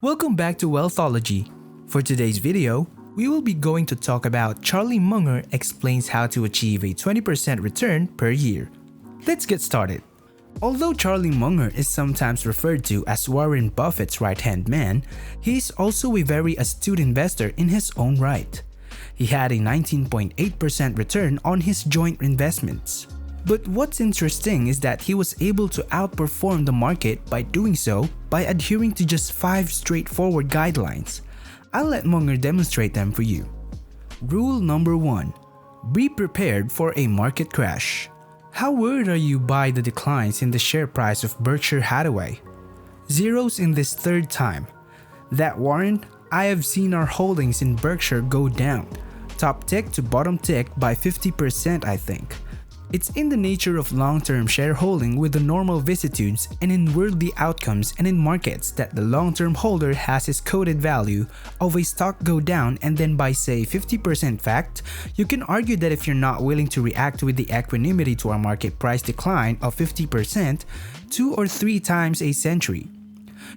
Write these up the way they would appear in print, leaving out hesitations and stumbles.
Welcome back to Wealth-ology. For today's video, we will be going to talk about Charlie Munger explains how to achieve a 20% return per year. Let's get started. Although Charlie Munger is sometimes referred to as Warren Buffett's right-hand man, he is also a very astute investor in his own right. He had a 19.8% return on his joint investments. But what's interesting is that he was able to outperform the market by doing so by adhering to just 5 straightforward guidelines. I'll let Munger demonstrate them for you. Rule number 1. Be prepared for a market crash. How worried are you by the declines in the share price of Berkshire Hathaway? Zeros in this third time. That Warren, I have seen our holdings in Berkshire go down, top tick to bottom tick by 50% I think. It's in the nature of long-term shareholding with the normal vicissitudes and in worldly outcomes and in markets that the long-term holder has his coded value of a stock go down, and then by say 50% fact, you can argue that if you're not willing to react with the equanimity to a market price decline of 50% 2 or 3 times a century,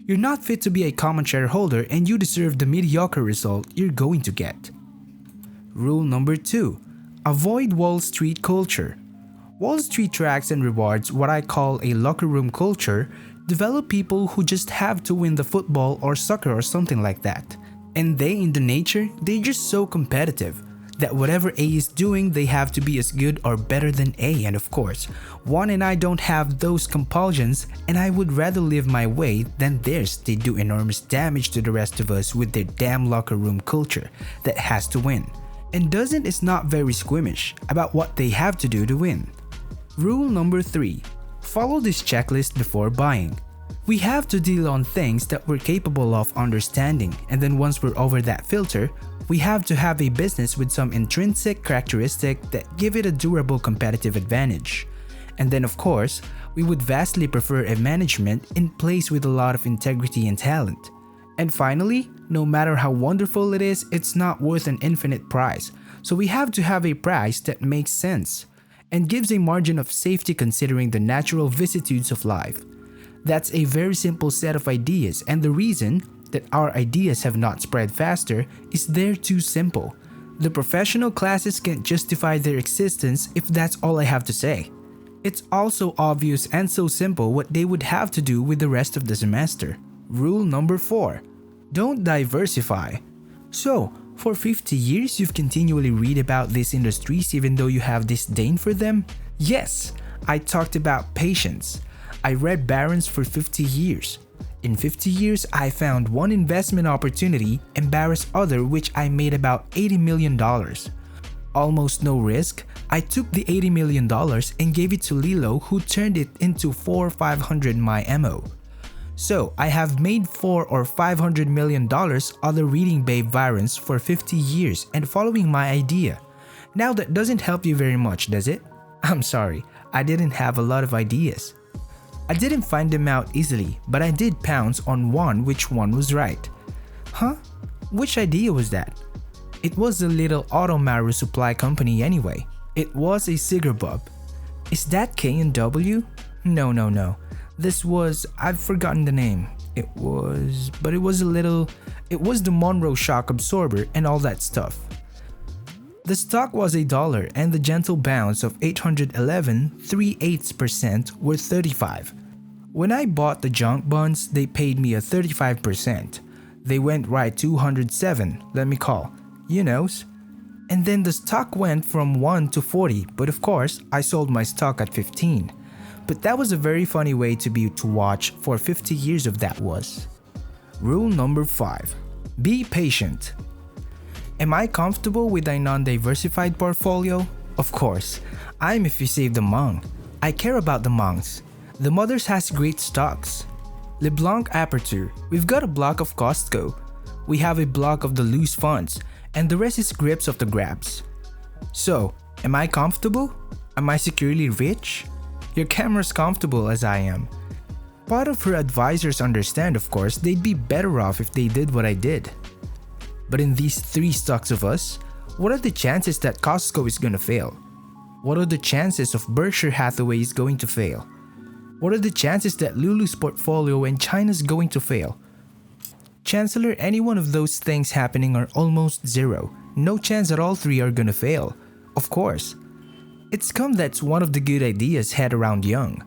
you're not fit to be a common shareholder and you deserve the mediocre result you're going to get. Rule number 2. Avoid Wall Street culture. Wall Street tracks and rewards what I call a locker room culture, develop people who just have to win the football or soccer or something like that. And they in the nature, they're just so competitive that whatever A is doing, they have to be as good or better than A. And of course, Juan and I don't have those compulsions, and I would rather live my way than theirs. They do enormous damage to the rest of us with their damn locker room culture that has to win. And doesn't is not very squeamish about what they have to do to win. Rule number 3. Follow this checklist before buying. We have to deal on things that we're capable of understanding, and then once we're over that filter, we have to have a business with some intrinsic characteristic that give it a durable competitive advantage. And then of course, we would vastly prefer a management in place with a lot of integrity and talent. And finally, no matter how wonderful it is, it's not worth an infinite price, so we have to have a price that makes sense and gives a margin of safety considering the natural vicissitudes of life. That's a very simple set of ideas, and the reason that our ideas have not spread faster is they're too simple. The professional classes can't justify their existence if that's all I have to say. It's also obvious and so simple what they would have to do with the rest of the semester. Rule number 4. Don't diversify. So, for 50 years, you've continually read about these industries even though you have disdain for them? Yes, I talked about patience. I read Barron's for 50 years. In 50 years, I found one investment opportunity, embarrassed other which I made about $80 million. Almost no risk, I took the $80 million and gave it to Lilo, who turned it into 400 or 500 my MO. So, I have made $400 or 500 million other reading Babe Barron's for 50 years and following my idea. Now that doesn't help you very much, does it? I'm sorry, I didn't have a lot of ideas. I didn't find them out easily, but I did pounce on one which one was right. Huh? Which idea was that? It was a little Automaru supply company anyway. It was a cigar bub. Is that K&W? No. This was, I've forgotten the name. It was the Monroe shock absorber and all that stuff. The stock was $1 and the gentle bounce of 811 3/8% were 35. When I bought the junk bonds, they paid me a 35%. They went right 207, let me call, you knows. And then the stock went from 1 to 40, but of course, I sold my stock at 15. But that was a very funny way to watch for 50 years of that was. Rule number 5. Be patient. Am I comfortable with a non-diversified portfolio? Of course. I'm if you save the Hmong. I care about the Hmongs. The Mothers has great stocks. LeBlanc Aperture, we've got a block of Costco. We have a block of the loose funds, and the rest is grips of the grabs. So, am I comfortable? Am I securely rich? Your camera's comfortable as I am. Part of her advisors understand, of course, they'd be better off if they did what I did. But in these 3 stocks of us, what are the chances that Costco is gonna fail? What are the chances of Berkshire Hathaway is going to fail? What are the chances that Lulu's portfolio and China's going to fail? Chancellor, any one of those things happening are almost zero. No chance that all three are gonna fail. Of course. It's come that's one of the good ideas had around young.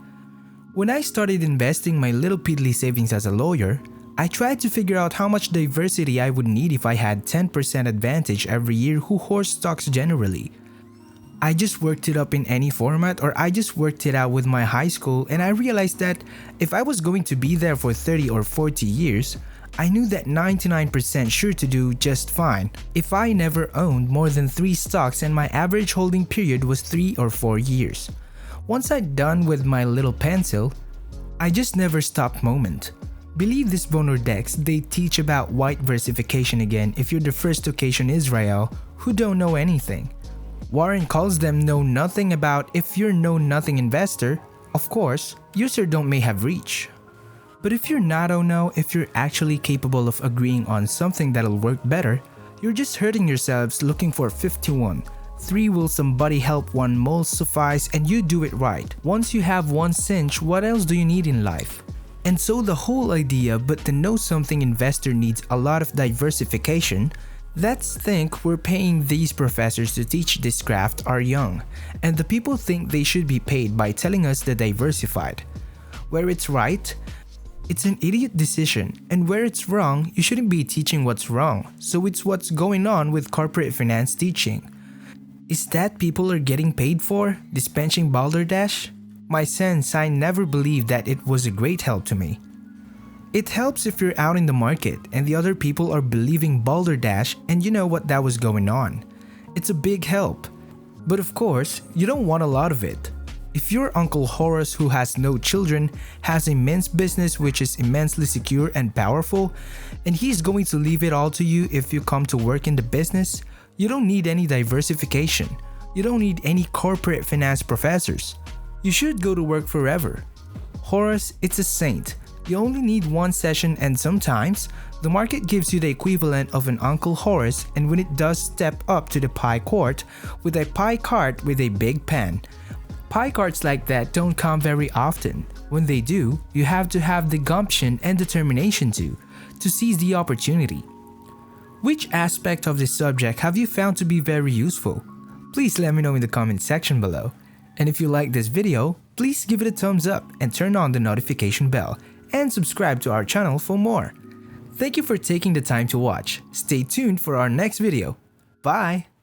When I started investing my little piddly savings as a lawyer, I tried to figure out how much diversity I would need if I had 10% advantage every year who horse stocks generally. I just worked it up in any format, or I just worked it out with my high school, and I realized that if I was going to be there for 30 or 40 years, I knew that 99% sure to do just fine if I never owned more than 3 stocks and my average holding period was 3 or 4 years. Once I'd done with my little pencil, I just never stopped moment. Believe this Bonor Dex, they teach about white versification again if you're the first occasion Israel who don't know anything. Warren calls them know nothing about if you're know nothing investor. Of course, user don't may have reach. But if you're not know if you're actually capable of agreeing on something that'll work better, you're just hurting yourselves looking for 51. 3 will somebody help 1 mole suffice and you do it right. Once you have 1 cinch, what else do you need in life? And so the whole idea but to know something investor needs a lot of diversification. Let's think we're paying these professors to teach this craft are young, and the people think they should be paid by telling us the diversified. Where it's right, it's an idiot decision, and where it's wrong, you shouldn't be teaching what's wrong, so it's what's going on with corporate finance teaching. Is that people are getting paid for dispensing balderdash? My sense, I never believed that it was a great help to me. It helps if you're out in the market and the other people are believing balderdash and you know what that was going on. It's a big help. But of course, you don't want a lot of it. If your Uncle Horace, who has no children, has immense business which is immensely secure and powerful, and he's going to leave it all to you if you come to work in the business, you don't need any diversification. You don't need any corporate finance professors. You should go to work forever. Horace, it's a saint. You only need 1 session, and sometimes, the market gives you the equivalent of an Uncle Horace, and when it does step up to the pie court with a pie cart with a big pen. Pie carts like that don't come very often. When they do, you have to have the gumption and determination to seize the opportunity. Which aspect of this subject have you found to be very useful? Please let me know in the comment section below. And if you like this video, please give it a thumbs up and turn on the notification bell and subscribe to our channel for more. Thank you for taking the time to watch. Stay tuned for our next video. Bye!